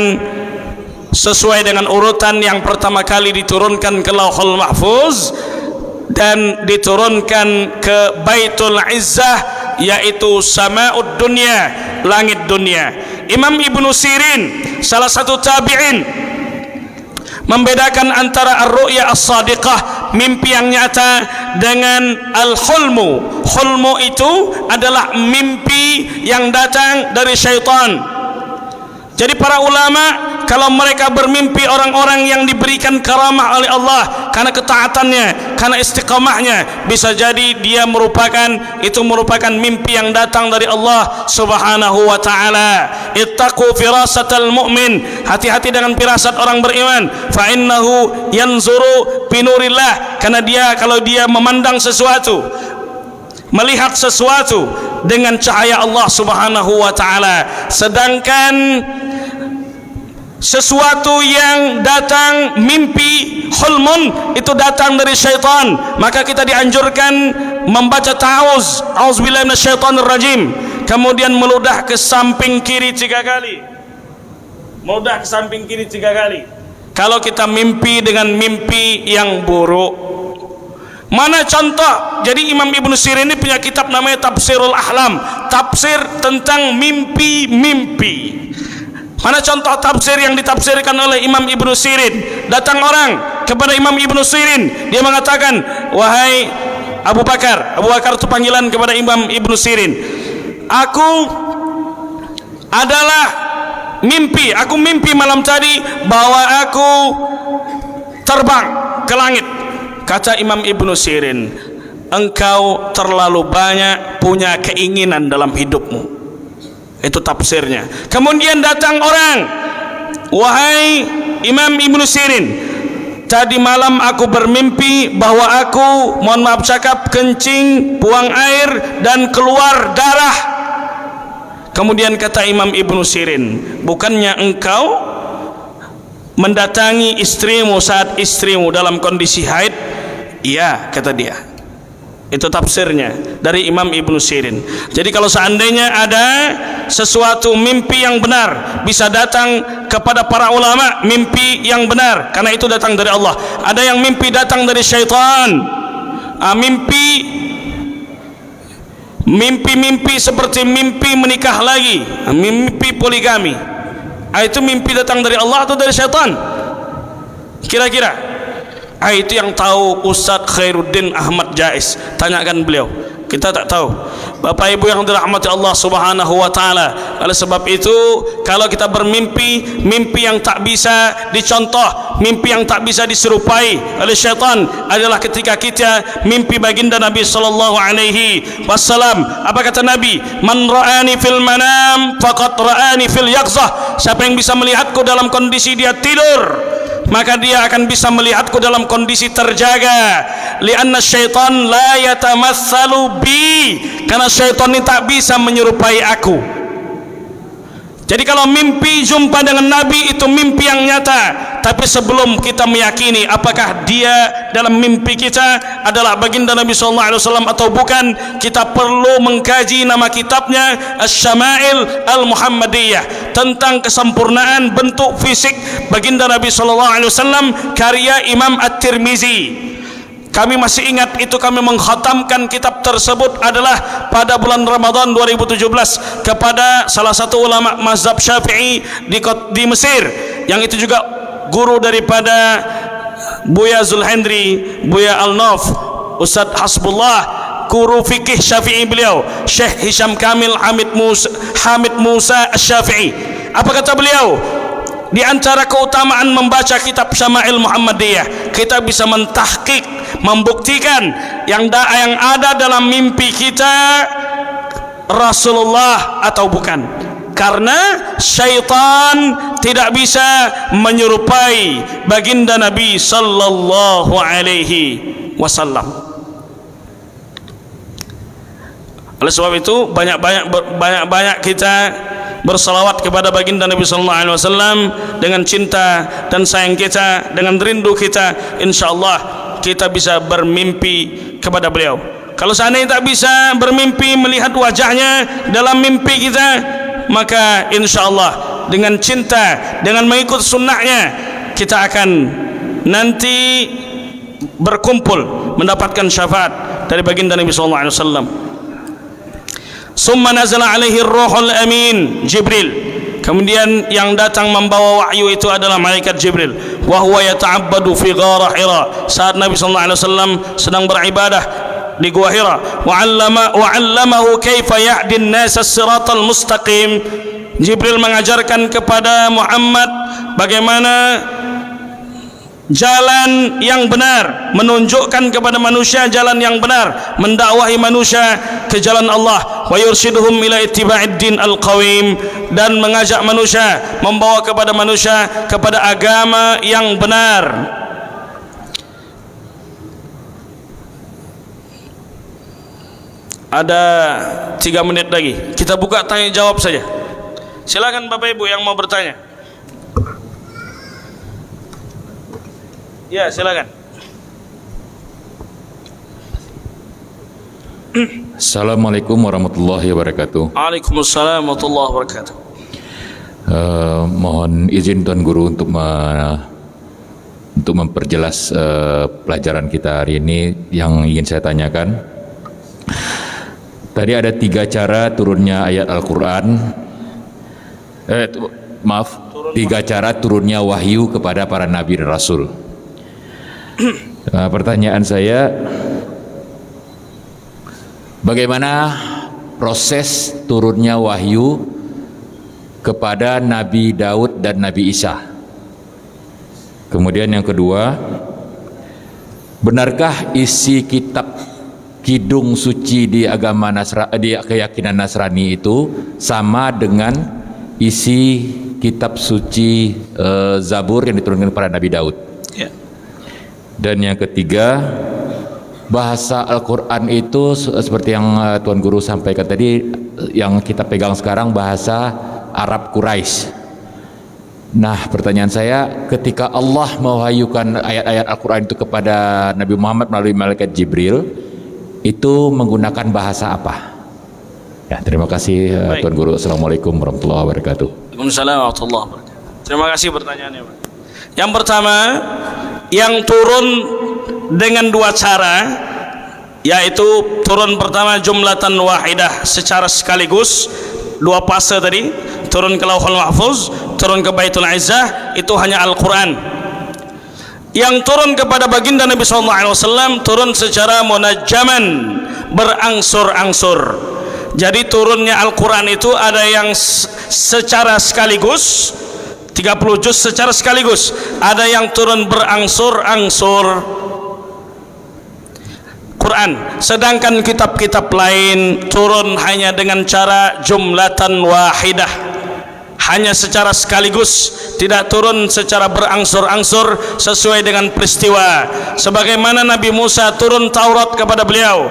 A: sesuai dengan urutan yang pertama kali diturunkan ke Lauhul Mahfuz dan diturunkan ke Baitul Izzah, yaitu Sama'ud Dunya, langit dunia. Imam Ibnu Sirin, salah satu tabi'in, membedakan antara ar-ru'ya as-sadiqah, mimpi yang nyata, dengan al-hulmu. Hulmu itu adalah mimpi yang datang dari syaitan. Jadi para ulama kalau mereka bermimpi orang-orang yang diberikan karamah oleh Allah karena ketaatannya, karena istiqamahnya, bisa jadi dia merupakan mimpi yang datang dari Allah Subhanahu wa taala. Ittaqu firasatal mu'min, hati-hati dengan firasat orang beriman. Fa innahu yanzuru binurillah, karena dia kalau dia memandang sesuatu, melihat sesuatu dengan cahaya Allah Subhanahu wa taala. Sedangkan sesuatu yang datang mimpi hulmun itu datang dari syaitan, maka kita dianjurkan membaca ta'awuz, auzubillahi minasyaitonir rajim, kemudian meludah ke samping kiri 3 kali. Meludah ke samping kiri 3 kali kalau kita mimpi dengan mimpi yang buruk. Mana contoh? Jadi Imam Ibnu Sirin ini punya kitab namanya Tafsirul Ahlam, tafsir tentang mimpi-mimpi. Mana contoh tafsir yang ditafsirkan oleh Imam Ibnu Sirin? Datang orang kepada Imam Ibnu Sirin, dia mengatakan, wahai Abu Bakar. Abu Bakar itu panggilan kepada Imam Ibnu Sirin. Aku mimpi malam tadi bahwa aku terbang ke langit. Kata Imam Ibnu Sirin, engkau terlalu banyak punya keinginan dalam hidupmu. Itu tafsirnya. Kemudian datang orang, wahai Imam Ibnu Sirin, tadi malam aku bermimpi bahwa aku, mohon maaf cakap, kencing, buang air dan keluar darah. Kemudian kata Imam Ibnu Sirin, bukannya engkau mendatangi istrimu saat istrimu dalam kondisi haid? Iya, kata dia. Itu tafsirnya dari Imam Ibnu Sirin. Jadi kalau seandainya ada sesuatu mimpi yang benar, bisa datang kepada para ulama mimpi yang benar, karena itu datang dari Allah. Ada yang mimpi datang dari syaitan, mimpi seperti mimpi menikah lagi, mimpi poligami, itu mimpi datang dari Allah atau dari syaitan? Kira-kira itu yang tahu Ustadz Khairuddin Ahmad Jais, tanyakan beliau, kita tak tahu. Bapak Ibu yang dirahmati Allah Subhanahu wa taala, oleh sebab itu kalau kita bermimpi, mimpi yang tak bisa dicontoh, mimpi yang tak bisa diserupai oleh syaitan adalah ketika kita mimpi baginda Nabi sallallahu alaihi wasallam. Apa kata Nabi? Man ra'ani fil manam faqad ra'ani fil yaqzah. Siapa yang bisa melihatku dalam kondisi dia tidur, maka dia akan bisa melihatku dalam kondisi terjaga. Lianna syaitan la yatamatsalu bi, karena syaitan ini tak bisa menyerupai aku. Jadi kalau mimpi jumpa dengan Nabi itu mimpi yang nyata. Tapi sebelum kita meyakini apakah dia dalam mimpi kita adalah baginda Nabi SAW atau bukan, kita perlu mengkaji nama kitabnya Asy-Syama'il Al-Muhammadiyah, tentang kesempurnaan bentuk fisik baginda Nabi SAW, karya Imam At-Tirmizi. Kami masih ingat itu, kami mengkhatamkan kitab tersebut adalah pada bulan Ramadan 2017 kepada salah satu ulama mazhab Syafi'i di Mesir, yang itu juga guru daripada Buya Zulhendri, Buya Al-Naf, Ustaz Hasbullah, guru fikih Syafi'i beliau Syekh Hisham Kamil Hamid Musa Asy-Syafi'i. Apa kata beliau? Di antara keutamaan membaca kitab Syama'il Muhammadiyah, kita bisa mentahqiq, membuktikan yang ada dalam mimpi kita Rasulullah atau bukan. Karena syaitan tidak bisa menyerupai baginda Nabi sallallahu alaihi wasallam. Oleh sebab itu banyak kita bersalawat kepada baginda Nabi sallallahu alaihi wasallam dengan cinta dan sayang kita, dengan rindu kita. Insyaallah kita bisa bermimpi kepada beliau. Kalau seandainya tak bisa bermimpi melihat wajahnya dalam mimpi kita, maka insyaallah dengan cinta, dengan mengikut sunnahnya, kita akan nanti berkumpul mendapatkan syafaat dari baginda Nabi sallallahu alaihi wasallam. Summa nazala alaihi ar-ruhul amin Jibril. Kemudian yang datang membawa wahyu itu adalah malaikat Jibril. Wa huwa yata'abbadu fi ghar Hira. Saat Nabi sallallahu alaihi wasallam sedang beribadah di Gua Hira. Wa 'allamahu kaifa ya'di an-nas as-siratal mustaqim. Jibril mengajarkan kepada Muhammad bagaimana jalan yang benar, menunjukkan kepada manusia jalan yang benar, mendakwahi manusia ke jalan Allah. Wa yurshiduhum ila ittiba'id din al-qawim, dan mengajak manusia, membawa kepada manusia kepada agama yang benar. Ada 3 menit lagi, kita buka tanya jawab saja. Silakan Bapak Ibu yang mau bertanya. Ya, silakan.
B: Assalamualaikum warahmatullahi wabarakatuh.
A: Waalaikumsalam warahmatullahi wabarakatuh.
B: Mohon izin Tuan Guru untuk memperjelas pelajaran kita hari ini yang ingin saya tanyakan. Tadi ada 3 cara turunnya ayat Al-Quran. Tiga cara turunnya wahyu kepada para nabi dan rasul. Nah, pertanyaan saya, bagaimana proses turunnya wahyu kepada Nabi Daud dan Nabi Isa? Kemudian yang kedua, benarkah isi kitab kidung suci di agama di keyakinan Nasrani itu sama dengan isi kitab suci Zabur yang diturunkan kepada Nabi Daud?
A: Ya.
B: Dan yang ketiga, bahasa Al-Quran itu seperti yang Tuan Guru sampaikan tadi, yang kita pegang sekarang bahasa Arab Quraisy. Nah, pertanyaan saya, ketika Allah mewahyukan ayat-ayat Al-Quran itu kepada Nabi Muhammad melalui malaikat Jibril, itu menggunakan bahasa apa? Ya, terima kasih Tuan Guru. Assalamualaikum warahmatullahi wabarakatuh.
A: Waalaikumsalam warahmatullahi wabarakatuh. Terima kasih pertanyaannya, Pak. Yang pertama, yang turun dengan 2 cara, yaitu turun pertama jumlatan wahidah, secara sekaligus, 2 fase tadi, turun ke Lauhul Mahfuz, turun ke Baitul Izzah, itu hanya Al-Quran. Yang turun kepada baginda Nabi SAW turun secara munajjaman, berangsur-angsur. Jadi turunnya Al-Quran itu ada yang secara sekaligus, 30 juz secara sekaligus, ada yang turun berangsur-angsur Quran. Sedangkan kitab-kitab lain turun hanya dengan cara jumlatan wahidah, hanya secara sekaligus, tidak turun secara berangsur-angsur sesuai dengan peristiwa. Sebagaimana Nabi Musa turun Taurat kepada beliau,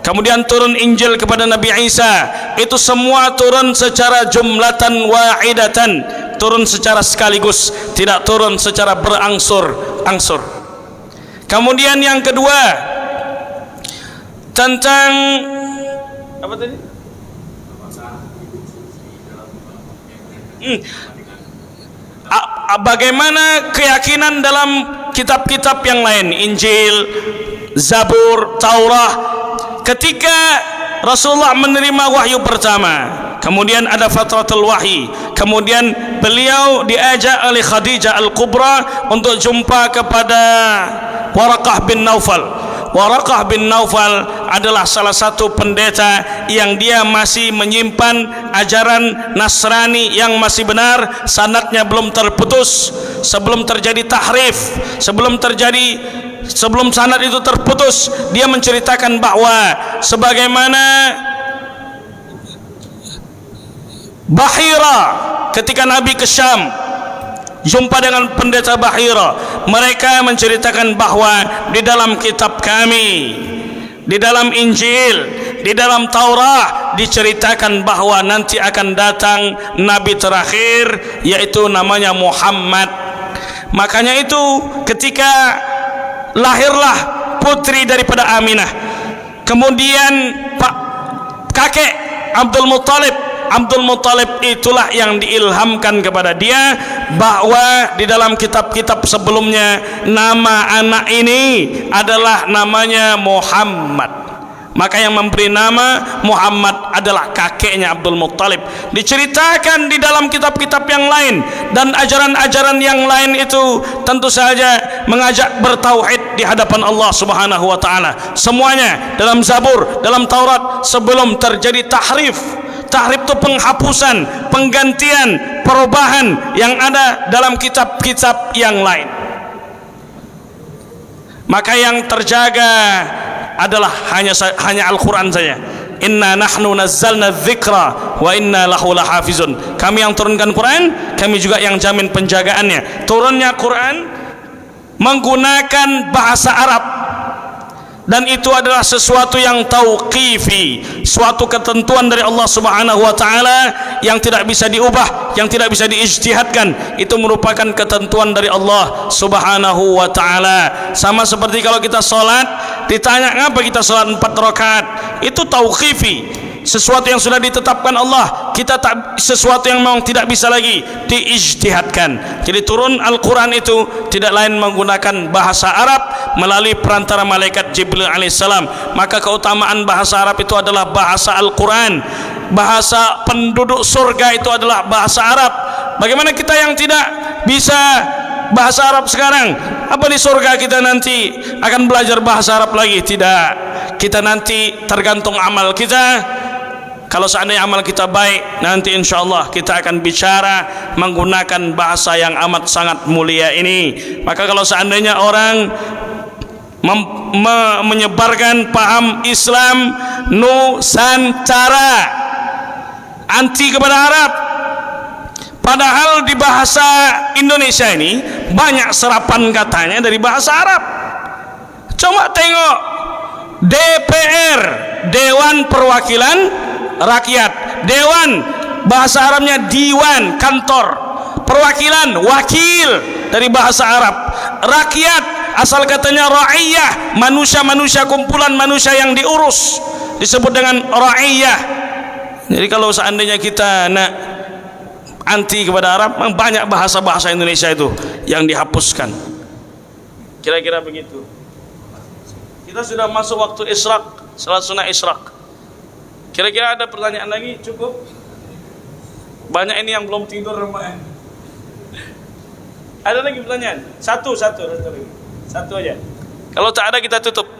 A: kemudian turun Injil kepada Nabi Isa, itu semua turun secara jumlatan wahidatan, turun secara sekaligus, tidak turun secara berangsur-angsur. Kemudian yang kedua, tentang apa tadi? Bagaimana keyakinan dalam kitab-kitab yang lain, Injil, Zabur, Taurat. Ketika Rasulullah menerima wahyu pertama, kemudian ada fatratul wahyi, kemudian beliau diajak oleh Khadijah Al-Kubra untuk jumpa kepada Waraqah bin Naufal. Waraqah bin Naufal adalah salah satu pendeta yang dia masih menyimpan ajaran Nasrani yang masih benar, sanadnya belum terputus. Sebelum terjadi tahrif, sebelum sanad itu terputus, dia menceritakan bahwa sebagaimana Bahira ketika Nabi ke Syam jumpa dengan pendeta Bahira, mereka menceritakan bahwa di dalam kitab kami, di dalam Injil, di dalam Taurat diceritakan bahwa nanti akan datang Nabi terakhir, yaitu namanya Muhammad. Makanya itu ketika lahirlah putri daripada Aminah, kemudian kakek Abdul Muttalib itulah yang diilhamkan kepada dia bahwa di dalam kitab-kitab sebelumnya nama anak ini adalah namanya Muhammad. Maka yang memberi nama Muhammad adalah kakeknya Abdul Muttalib. Diceritakan di dalam kitab-kitab yang lain, dan ajaran-ajaran yang lain itu tentu saja mengajak bertauhid di hadapan Allah Subhanahu wa taala. Semuanya dalam Zabur, dalam Taurat sebelum terjadi tahrif. Tahrif itu penghapusan, penggantian, perubahan yang ada dalam kitab-kitab yang lain. Maka yang terjaga adalah hanya Al-Quran saja. Inna nahnu nazzalna dzikra wa inna lahu lahafizun. Kami yang turunkan Quran, kami juga yang jamin penjagaannya. Turunnya Quran menggunakan bahasa Arab, dan itu adalah sesuatu yang tauqifi, suatu ketentuan dari Allah Subhanahu wa taala yang tidak bisa diubah, yang tidak bisa diijtihadkan. Itu merupakan ketentuan dari Allah Subhanahu wa taala. Sama seperti kalau kita salat ditanya ngapa kita salat 4 rakaat, itu tauqifi, sesuatu yang sudah ditetapkan Allah. Kita tak, sesuatu yang memang tidak bisa lagi diijtihadkan. Jadi turun Al-Quran itu tidak lain menggunakan bahasa Arab melalui perantara malaikat Jibril alaihissalam. Maka keutamaan bahasa Arab itu adalah bahasa Al-Quran. Bahasa penduduk surga itu adalah bahasa Arab. Bagaimana kita yang tidak bisa bahasa Arab sekarang? Apa di surga kita nanti akan belajar bahasa Arab lagi? Tidak. Kita nanti tergantung amal kita. Kalau seandainya amal kita baik, nanti insya Allah kita akan bicara menggunakan bahasa yang amat sangat mulia ini. Maka kalau seandainya orang menyebarkan paham Islam Nusantara, anti kepada Arab, padahal di bahasa Indonesia ini banyak serapan katanya dari bahasa Arab. Coba tengok DPR, Dewan Perwakilan Rakyat, Dewan bahasa Arabnya Diwan, kantor. Perwakilan, wakil dari bahasa Arab. Rakyat asal katanya ra'iyah, manusia-manusia, kumpulan manusia yang diurus, disebut dengan ra'iyah. Jadi kalau seandainya kita nak anti kepada Arab, banyak bahasa-bahasa Indonesia itu yang dihapuskan. Kira-kira begitu. Kita sudah masuk waktu Isyraq, salat sunnah Isyraq. Kira-kira ada pertanyaan lagi? Cukup? Banyak ini yang belum tidur remahan. Ada lagi pertanyaan? Satu lagi. Satu aja. Kalau tak ada kita tutup.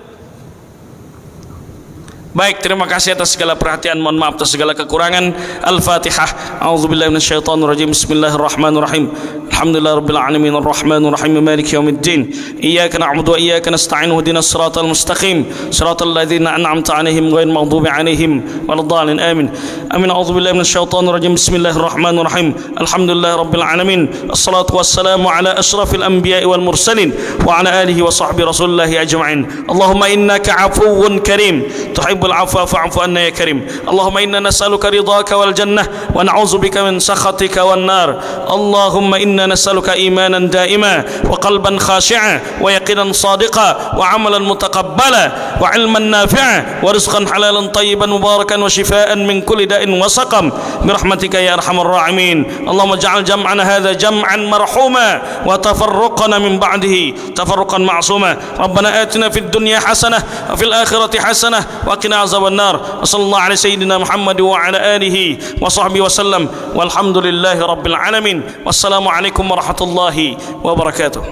A: Baik, terima kasih atas segala perhatian. Mohon maaf atas segala kekurangan. Al-Fatihah. A'udzubillahi minasyaitonirrajim. Bismillahirrahmanirrahim. Alhamdulillahirabbil alamin arrahmanir rahim maliki yaumiddin. Iyyaka na'budu wa iyyaka nasta'in ihdinas siratal mustaqim. Siratal ladzina an'amta 'alaihim ghairil maghdubi 'alaihim waladdallin. Amin. Amin. A'udzubillahi minasyaitonirrajim. Bismillahirrahmanirrahim. Alhamdulillahirabbil alamin. Assalatu wassalamu ala asyrafil anbiya'i wal mursalin wa ala alihi wa sahbihi rasulillah ajma'in. Allahumma innaka 'afuwwun karim. Tuhibbul afwa fa'fu anna ya karim. Allahumma inna nas'aluka ridhaka wal jannah wa na'udzubika min sakhatika wan nar. Allahumma inna nas'aluka imanan daima wa qalban khashi'a wa yaqinan sadiqa wa amalan mutaqabbala wa ilman nafi'a wa rizqan halalan tayyiban mubarakan wa shifaa'an min kulli da'in wa saqam bi rahmatika ya arhamar rahimin. Allahumma ij'al jam'ana hadha jam'an marhuma wa tafarruqana min ba'dihi tafarruqan ma'suma. Rabbana atina fid dunya hasanah wa fil akhirati hasanah wa وقنا عذاب النار. صلى الله على سيدنا محمد وعلى آله وصحبه وسلم والحمد لله رب العالمين. والسلام عليكم ورحمة الله وبركاته.